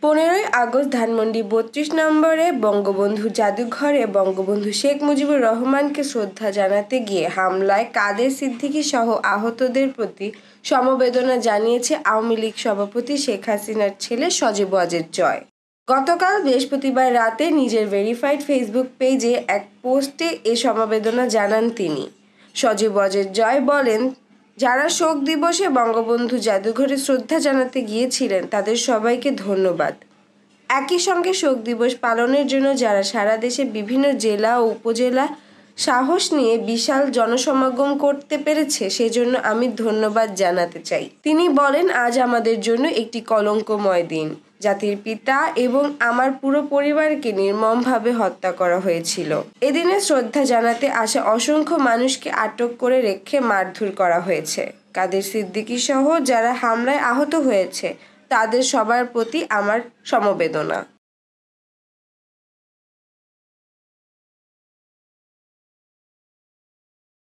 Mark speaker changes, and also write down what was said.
Speaker 1: 15ই August Dhanmondi ৩২ নম্বরে বঙ্গবন্ধু জাদুঘরে বঙ্গবন্ধু শেখ মুজিবুর রহমানকে শ্রদ্ধা জানাতে গিয়ে হামলায় কাদের সিদ্দিকী সহ আহতদের প্রতি সমবেদনা জানিয়েছে আওয়ামী লীগ সভাপতি শেখ হাসিনার ছেলে সজীব ওয়াজেদ জয়। গতকাল বৃহস্পতিবার রাতে নিজের ভেরিফাইড ফেসবুক পেজে এক পোস্টে এ সমবেদনা জানান তিনি। সজীব ওয়াজেদ জয় বলেন, যারা শোক দিবসে বঙ্গবন্ধু জাদুঘরে শ্রদ্ধা জানাতে গিয়েছিলেন তাদের সবাইকে ধন্যবাদ। একই সঙ্গে শোক দিবস পালনের জন্য যারা সারা দেশে বিভিন্ন জেলা ও উপজেলা সাহস নিয়ে বিশাল জনসমাগম করতে পেরেছে সেজন্য আমি ধন্যবাদ জানাতে চাই। তিনি বলেন, আজ আমাদের জন্য একটি কলঙ্কময় দিন। জাতির পিতা এবং আমার পুরো পরিবারকে নির্মমভাবে হত্যা করা হয়েছিল। এদিনে শ্রদ্ধা জানাতে আসা অসংখ্য মানুষকে আটক করে রেখে মারধর করা হয়েছে। কাদের সিদ্দিকী সহ যারা হামলায় আহত হয়েছে তাদের সবার প্রতি আমার সমবেদনা।